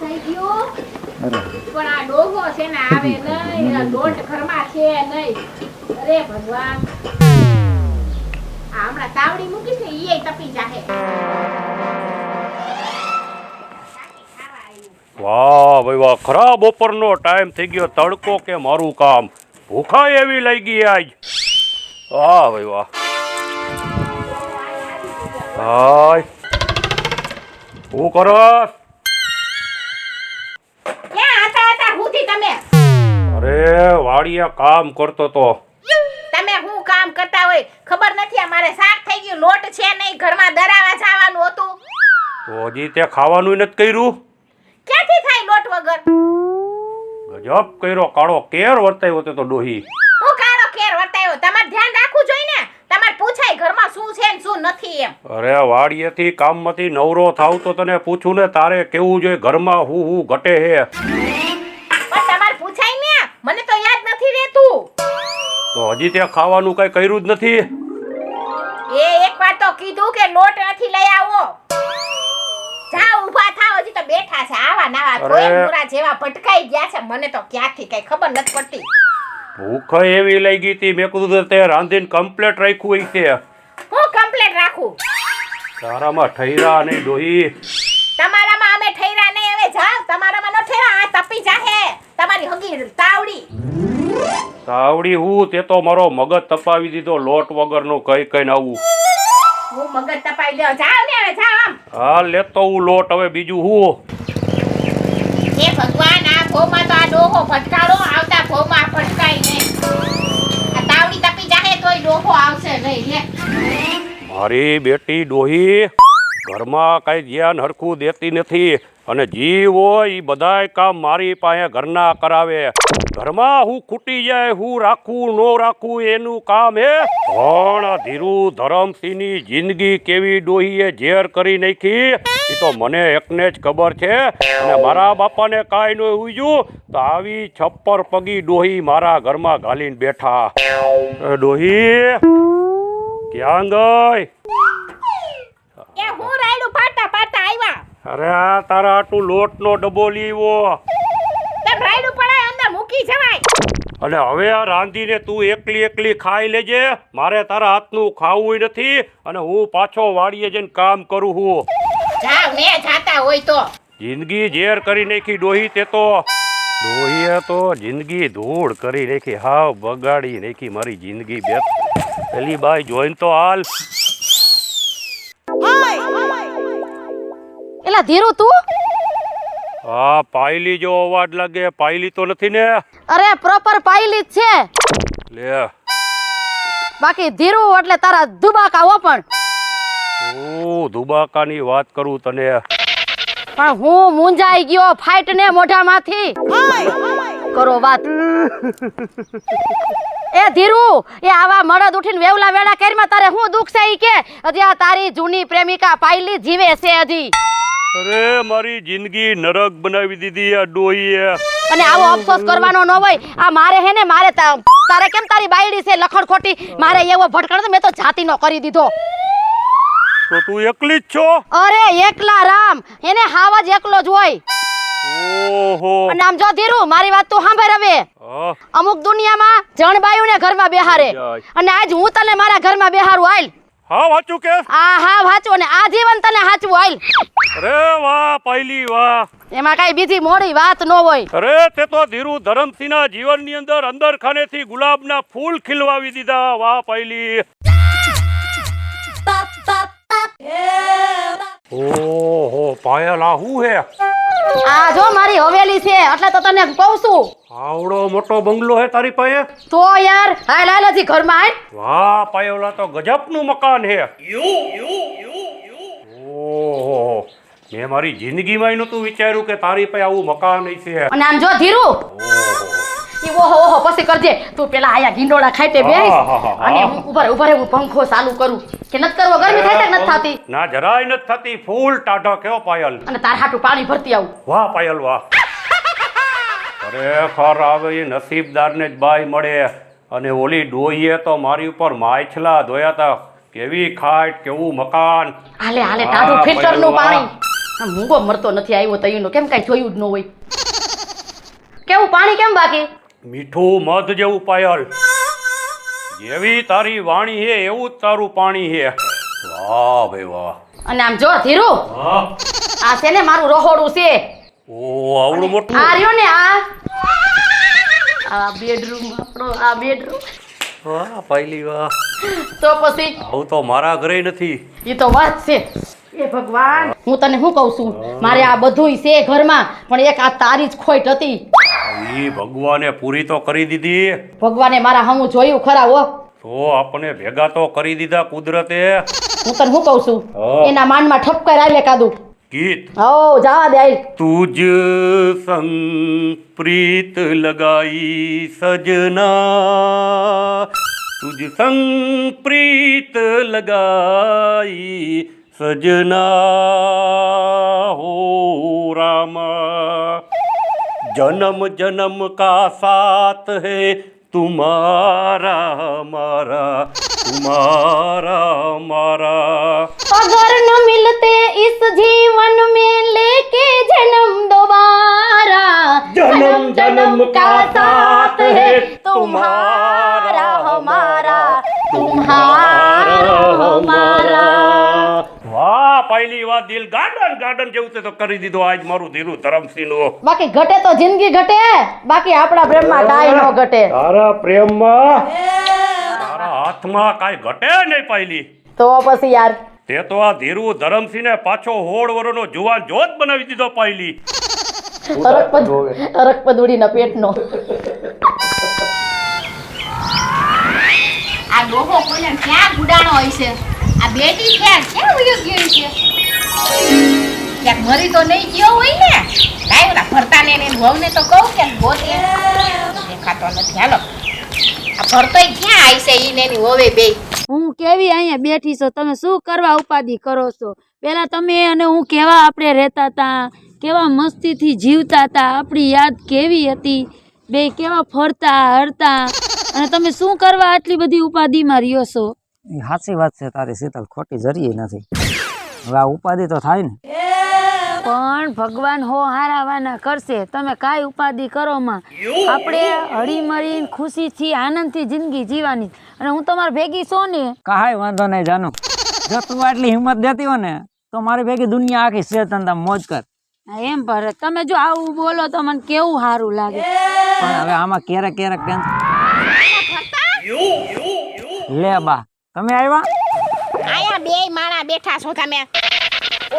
થઈ ગયું પણ આ ડોહો છે ને આવે નહીં લોટ ઘરમાં છે નહીં અરે ભગવાન હમણાં તાવડી મૂકીશ ને ઈ તપી જાહે વાહ ભાઈ વાહ ખરા બપોરનો ટાઈમ થઈ ગયો તડકો કે મારું કામ ભૂખા એવી લઈ ગઈ આજ વાહ ભાઈ વાહ હાય હું કરસ ક્યાં હતા હુંથી તમે અરે વાડિયા કામ કરતો તો તમે હું કામ કરતા હોય ખબર નથી અમારે શાક થઈ ગયું લોટ છે નહીં ઘરમાં દરાવા જવાનું હતું તો હજી તે ખાવાનું નથી કર્યું ક્યાંથી થાય લોટ વગર ગજબ કર્યો કાળો કેર વર્તાયો તે તો ડોહી હું કાળો કેર વર્તાયો તમારે ધ્યાન રાખવું જોઈએ ને તમારે પૂછાય ઘરમાં શું છે ને શું નથી એમ અરે વાડિયેથી કામમાંથી નવરો થાવ તો તને પૂછું ને તારે કેવું જોઈએ ઘરમાં હું ઘટે હે પણ તમારે પૂછાય ને મને તો યાદ નથી રહેતું તો હજી તે ખાવાનું કઈ કર્યું જ નથી એ એકવાર તો કીધું કે લોટ નથી લઈ આવો જાઓ ઊભા થાઓ હજી તો બેઠા છે આવા નાવા કોઈ મુરા જેવા ભટકાઈ ગયા છે મને તો ક્યાંથી કઈ ખબર નથી પડતી ભૂખ એવી લઈ ગઈ હતી મેં કીધું તે રાંધીને કમ્પ્લેટ રાખ્યું હોય છે હું કમ્પ્લેટ રાખું તારામાં ઠૈરા નહીં ડોહી તમારામાં અમે ઠૈરા નહીં હવે જાઓ તમારામાં નો ઠૈરા આ તપી જાહે તમારી હગી તાવડી તાવડી હું તે તો મારો મગજ તપાવી દીધો લોટ વગરનું કઈ કઈ આવું હું મગજ તપાઈ દઉં જાઓ ને હવે જાઓ આમ હા લેતો હું લોટ હવે બીજું હું હે ભગવાન આ ભોમાં તો આ ડોહો ભટકાડો આવતા ભોમાં ભટકાઈ નહીં આ તાવડી તપી જાહે તોય ડોહો આવશે નહીં લે મારી બેટી ડોહી ઘરમાં કઈ ધ્યાન હરખું દેતી નથી અને જીવ હોય એ બધાય કામ મારી પાસે ઘરના કરાવે ઘરમાં હું ખૂટી જાય હું રાખું ન રાખું એનું કામ હે પણ આ ધીરુ ધરમસિંહની જિંદગી કેવી ડોહીએ ઝેર કરી નાખી એ તો મને એકને જ ખબર છે અને મારા બાપાને કાંઈ ન ઉજ્યું તો આવી છપ્પર પગી ડોહી મારા ઘરમાં ઘાલીને બેઠા ડોહી ક્યાં ગઈ એ હું રાયડું પાટા પાટા આવ્યા અરે આ તારા આટલું લોટનો ડબ્બો લીવો તેમ રાયડું પડાય અંદર મૂકી જવાય અને હવે આ રાંધીને તું એકલી ખાઈ લેજે મારે તારા હાથનું ખાવું નથી અને હું પાછો વાડીએ જઈને કામ કરું હું જાવ ને જાતા હોય તો જિંદગી ઝેર કરી નાખી ડોહી તે તો ડોહીએ તો જિંદગી ધૂળ કરી નાખી હાવ બગાડી નાખી મારી જિંદગી બે પેલી બાઈ જોઈને તો હાલ એલા ધીરુ તું હા પાયલી જો અવાજ લાગે પાયલી તો નથી ને અરે પ્રોપર પાયલી જ છે લે બાકી ધીરુ એટલે તારા દુબાકા હો પણ હું ધુબાકાની વાત કરું તને પણ હું મૂંઝાઈ ગયો ફાઈટ ને મોઢામાંથી કરો વાત એ ધીરુ એ આવા મળદ ઉઠીને વેવલા વેડા કરીમાં તારે હું દુખ છે ઈ કે હજી આ તારી જૂની પ્રેમિકા પાયલી જીવે છે હજી અરે મારી જિંદગી નરક બનાવી દીધી આ ડોહીએ અને આવો અફસોસ કરવાનો ન હોય આ મારે હે ને મારે તારે કેમ તારી બાયડી છે લખણ ખોટી મારે એવો ભટકણ મેં તો જાતિનો કરી દીધો તો તું એકલી જ છો અરે એકલા રામ એને હાવ જ એકલો જ હોય ઓહો અને આમ જો ધીરુ મારી વાત તું સાંભળ હવે હા અમુક દુનિયામાં જણબાયુને ઘરમાં બેહારે અને આજ હું તને મારા ઘરમાં બેહારું હાલ હા વાંચું કે હા વાંચો ને આ જીવન તને હાચવું હાલ અરે વાહ પાયલી વાહ એમાં કઈ બીજી મોડી વાત ન હોય અરે તે તો ધીરુ ધરમસિંહના જીવનની અંદર ખાનેથી ગુલાબના ફૂલ ખીલવાવી દીધા વાહ પાયલી ઓહો પાયલ આ હું હે આ જો મારી હવેલી છે એટલે તો તને કહું છું આવડો મોટો બંગલો હે તારી પાસે તો યાર હાલ હાલ હજી ઘરમાં આય વાહ પાયોલા તો ગજબનું મકાન હે ઓહો મેં મારી જિંદગીમાં નહોતું વિચાર્યું કે તારી પાસે આવું મકાન હશે અને આમ જો ધીરુ ઈ ઓહો પછી કરજે તું પેલા આયા ગીંડોળા ખાઈતે બેસ અને હું ઉભા રે હું પંખો ચાલુ કરું કે નત કરવો ગરમી થાય કે નત થાતી ના જરાય નત થતી ફૂલ ટાઢો કેવો પાયલ અને તાર હાટું પાણી ભરતી આવું વાહ પાયલ વાહ ખરેખર આવે એ નસીબદારને જ બાઈ મળે અને ઓલી ડોહીએ તો મારી ઉપર માછલા ધોયા હતા કેવી ખાટ કેવું મકાન હાલે ટાઢું ફિલ્ટર નું પાણી આમ મૂંગો મરતો નથી આવ્યો તઈનો, કેમ કાંઈ જોયું જ ન હોય. કેવું પાણી કેમ બાકી? મીઠું મધ જેવું પાયલ, જેવી તારી વાણી હે એવું જ તારું પાણી હે. વાહ ભાઈ વાહ. અને આમ જો ધીરુ, હા, આ છે ને મારું રહોડું છે. ઓ આવડું મોટું. આ રહ્યો ને આ બેડરૂમ આપણો, આ બેડરૂમ. વાહ પહેલી વાહ. તો પછી આવું તો મારા ઘરે નથી. એ તો વાત છે. એ ભગવાન, હું તને શું કહું છું, મારે આ બધુંય છે ઘરમાં, પણ એક આ તારી જ ખોટ હતી. ઈ ભગવાને પૂરી તો કરી દીધી. ભગવાને મારા હમું જોયું ખરા હો. તો આપણે ભેગા તો કરી દીધા કુદરતે. હું તને શું કહું છું, હા. એના માનમાં ઠપકાર આલે કાદું. ગીત હો જવા દે આઈ. તુજ સંગ પ્રીત લગાઈ સजना, तुझ संग प्रीत लगाई सजना हो रामा, जन्म जन्म का साथ है तुम्हारा हमारा, तुम्हारा हमारा. अगर न मिलते इस जीवन में लेके जन्म दोबारा, जन्म जन्म का साथ है तुम्हारा हमारा, तुम्हारा हमारा. વાહ પહેલી વાર દિલ ગાર્ડન ગાર્ડન જેવું તે તો કરી દીધું આજ મારું ધીરું ધરમસિંહનું. બાકી ઘટે તો જિંદગી ઘટે, બાકી આપણા પ્રેમમાં કાંઈ ન ઘટે. તારા પ્રેમમાં તારા હાથમાં કાંઈ ઘટે નહીં પહેલી. તો પછી યાર, તે તો આ ધીરું ધરમસિંહને પાછો હોળ વરોનો જુવાન જોત બનાવી દીધો પહેલી. અરકપદુડીના પેટનો. આ ડોહો કોઈને ક્યાં ગુડાણો હોય છે? આ બેટી ક્યાં ઉયો ગયો છે? ક્યાંક મરી તો નહીં ગયો હોય ને? લાય ઓલા ભરતાને ને એની વહુને તો કહું કે ગોતે. દેખાતો નથી. હાલો આ ભરતોય ક્યાં આવી છે ઈ ને એની વહુએ બે? હું કેવી અહીંયા બેઠી છો, તમે શું કરવા ઉપાધિ કરો છો? પેલા તમે અને હું કેવા આપણે રહેતા હતા, કેવા મસ્તીથી જીવતા હતા, આપણી યાદ કેવી હતી, બે કેવા ફરતા હરતા, અને તમે શું કરવા આટલી બધી ઉપાધિમાં રહ્યો છો? સાચી વાત છે તારી શીતલ, ખોટી જરીએ નથી. હવે આ ઉપાધિ તો થાય ને. પણ ભગવાન હો હારાવાના કરશે, તમે કાંઈ ઉપાધિ કરો માં. આપણે હળી મળીને ખુશીથી આનંદથી જિંદગી જીવવાની, અને હું તમારી ભેગી છું ને. કાંઈ વાંધો નહીં જાનું, જો તું આટલી હિંમત દેતી હોય ને તો મારી ભેગી દુનિયા આખી છે, તને મોજ કર. હા, એમ ભરત, તમે જો આવું બોલો તો મને કેવું સારું લાગે. પણ હવે આમાં ક્યારેક ક્યારેક લે બા તમે આવ્યા? આયા બે માણા બેઠા છો તમે.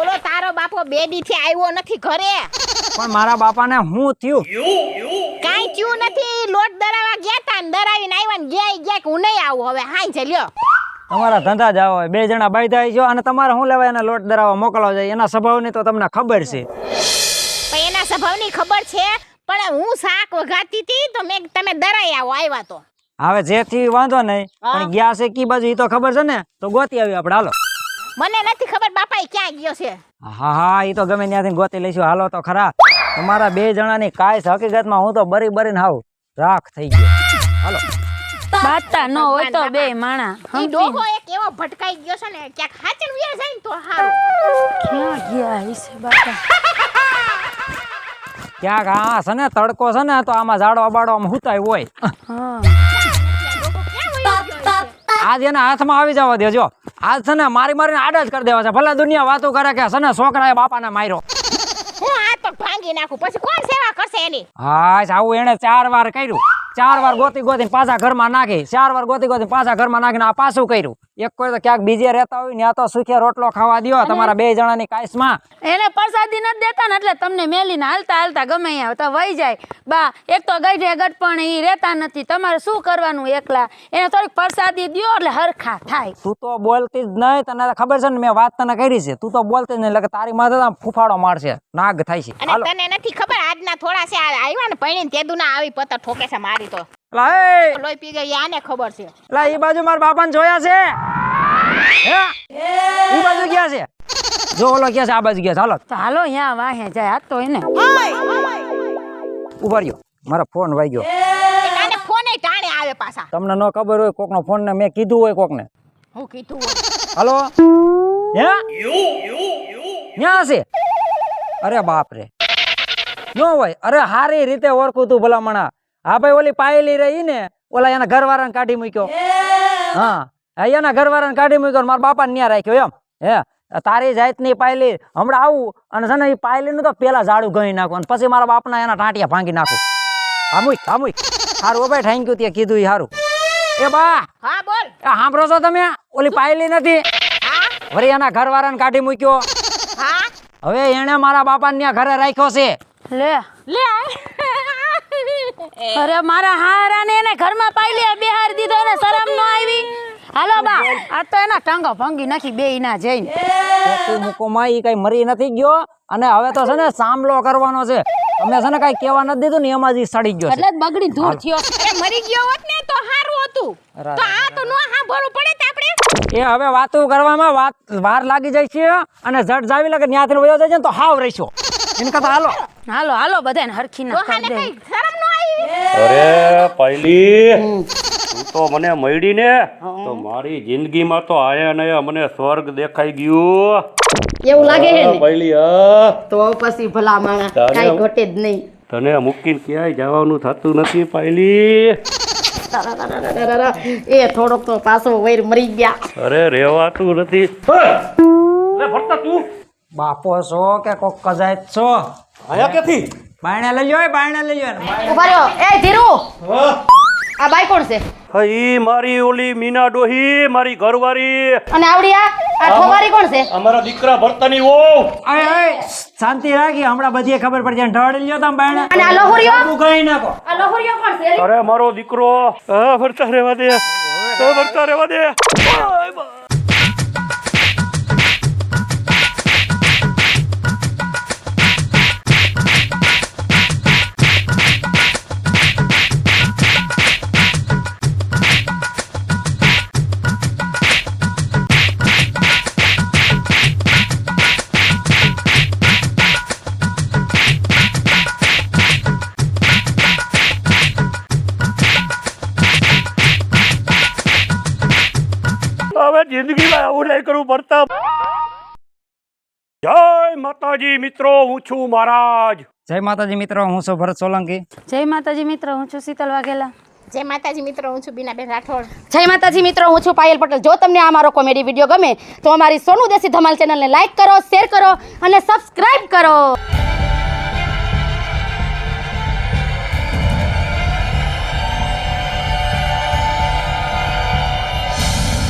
ઓલો તારો બાપો બે દી થી આવ્યો નથી ઘરે. પણ મારા બાપાને હું થયું? કાઈ થયું નથી. લોટ દરાવા ગયા તા ને દરાવીને આવ્યા ને ગયા કે હું નહીં આવું હવે. હાઈ છે લ્યો. તમારા ધંધા જ આવો, બે જણા બાયધા છો અને તમારે શું લેવાય એને લોટ દરાવા મોકલવા જાય? એના સ્વભાવની તો તમને ખબર છે. પણ એના સ્વભાવની ખબર છે, પણ હું શાક વઘારતી હતી તો મેં તમે દરાઈ આવો આવ્યા તો. હવે જેથી વાંધો નહીં, પણ ગયા છે કી બાજુ એ તો ખબર છે ને, તો ગોતી આવી આપણે. હાલો. મને નથી ખબર બાપા ક્યાં ગયો છે. હા હા, એ તો ગમે ત્યાંથી ગોતી લઈશું. હાલો તો ખરા. તમારા બે જણાની કાંઈ હકીકતમાં હું તો બરી બરીને હાવ રાખ થઈ ગયો. હાલો. બાતા ન હોય તો બે માણા ઈ ડોહો એક એવો ભટકાઈ ગયો છે ને, ક્યાંક હાચર વિયા જાય ને તો હારું. ક્યાં ગયા હશે બાતા? ક્યાંક હા છે ને તડકો છે ને, તો આમાં ઝાડવા બાડવામાં હુતાય હોય. હા, આજ એના હાથમાં આવી જવા દેજો. આજ છે ને મારી મારીને આડા જ કરી દેવા છે. ભલે દુનિયા વાતો કરે કે છે ને છોકરાએ બાપાને માર્યો. હું આ તો ભાંગી નાખું, પછી કોણ સેવા કરશે એની? હા, આવું એને 4 વાર કર્યું. 4 વાર ગોતી ગોતીને પાછા ઘરમાં નાખી, 4 વાર ગોતી ગોતીને પાછા ઘરમાં નાખીને આ પાછું કર્યું. એક કોઈ તો ક્યાંક બીજે રહેતા હોય ને, આ તો સુખે રોટલો ખાવા દ્યો તમારા બે જણાની કાઈસમાં. એને પ્રસાદી નથી દેતા ને, એટલે તમને મેલીને હાલતા હાલતા ગમે અહીંયા તો વહી જાય. બા એક તો ગઢે ગઢપણ એ રહેતા નથી, તમારે શું કરવાનું એકલા? એને થોડીક પ્રસાદી દ્યો એટલે હરખા થાય. તું તો બોલતી જ નહીં, તને ખબર છે ને મેં વાત તને કરી છે. તું તો બોલતી જ નહીં, એટલે તારી માથે આમ ફૂફાડો મારશે, નાગ થાય છે. અને તને નથી ખબર આજના થોડા છે આવ્યા ને પૈણીને તેદુના આવી પત્તર ઠોકે છે મારી તો. એ લોહી પી ગઈ આને ખબર છે. એ બાજુ મારા બાપાને જોયા છે? હે ઈ બાજુ ગયા છે? જો ઓલો ગયા છે આ બાજુ ગયા છે. હાલો તો હાલો અહીંયા વાહે જાય. આ તો એને ઉભા રહ્યો, મારો ફોન વાગ્યો. આને ફોને ટાણે આવે પાછા. તમને ન ખબર હોય કોકનો ફોન ને મેં કીધું હોય કોકને. હું કીધું હોય. હાલો. હે ન્યા છે? અરે બાપ રે નો હોય. અરે હારી રીતે ઓળખું તું ભલામણા. હા ભાઈ ઓલી પાયેલી રહી ને ઓલા એના ઘરવાળાને કાઢી મૂક્યો. હા એના ઘરવાળાને કાઢી મૂક્યો મારા બાપાને ન્યા રાખ્યો એમ. હે તારી જાતની પાયલી હમણાં આવું અને છે ને એ પાયલી નું તો પેલા ઝાડું ગણી નાખું અને પછી મારા બાપના એના ટાંટિયા ભાંગી નાખું. હામુય હારું ભાઈ થેન્ક યુ તે કીધું ઈ હારું. એ બા હા બોલ. સાંભળો છો તમે ઓલી પાયલી નથી હા વળી એના ઘરવાળાને કાઢી મૂક્યો. હા હવે એને મારા બાપાને ત્યાં ઘરે રાખ્યો છે. લે લે અરે મારા હારાને એને ઘરમાં પાયલી બેહાર દીધો એને શરમ ન આવી. હાલો બા આ તો એના ટાંગો ભંગી નાખી બેયના જઈને. ખોટું મૂકોમાં ઈ કઈ મરી નથી ગયો અને હવે તો છે ને સામલો કરવાનો છે. તમે છે ને કઈ કહેવા નથી દીધું ને એમાં જ ઈ સડી ગયો છે. એટલે જ બગડી ધૂળ થયો. અરે મરી ગયો હોત ને તો સારું હતું. તો આ તો નો સાંભળવું પડે તે આપણે. એ હવે વાતો કરવામાં વાર લાગી જાય છે અને ઝટ જાવી લાગે ન્યાથી વયો જાય છે ને તો હાવ રહીશો. એને કરતા હાલો હાલો હાલો બધાને હરખી ના ડોહાને કરી દે. કઈ શરમ નો આવી. અરે પહેલી તું તો મને મળી ને તો મારી જિંદગીમાં તો આયા ને મને સ્વર્ગ દેખાઈ ગયું. એવું લાગે છે ને પહેલી તો પછી ભલા માણસ તારે કાઈ ઘટે જ નહીં. તને મૂકીને ક્યાંય જવાનું થતું નથી પહેલી. એ થોડોક તો પાછો વૈર મરી ગયા. અરે રેવાતું નથી. અરે ભરતા તું બાપો છો કે કોક કજાયત છો. આયા ક્યાંથી? બાયણે લઈ જાઓ બાયણે લઈ જાઓ. ઉભા રહ્યો. એ ધીરુ આ બાઈ કોણ છે હા ઈ મારી ઓલી મીના ડોહી મારી ઘરવાળી. અને આવડી આ ઠોવારી કોણ છે અમારા દીકરા ભરતાની વહુ. શાંતિ રાખી હમણાં બધી ખબર પડી જાય. ઢળી લ્યો તમે બાયણે. અને આ લોહરિયો તું કઈ નાખો. આ લોહરિયો કોણ છે અરે મારો દીકરો. હા ભરતા રહેવા દે. ભરતા રહેવા દે. હવે જિંદગીમાં આવું નહીં કરવું પડતા. જય માતાજી મિત્રો, હું છું મહારાજ. જય માતાજી મિત્રો, હું છું ભરત સોલંકી. જય માતાજી મિત્રો હું છું શીતલ વાઘેલા. જય માતાજી મિત્રો, હું છું બીનાબેન રાઠોડ. જય માતાજી મિત્રો, હું છું પાયલ પટેલ. જો તમને આ મારો કોમેડી વિડીયો ગમે તો અમારી સોનુ દેશી ધમાલ ચેનલને લાઈક કરો, શેર કરો અને સબસ્ક્રાઇબ કરો.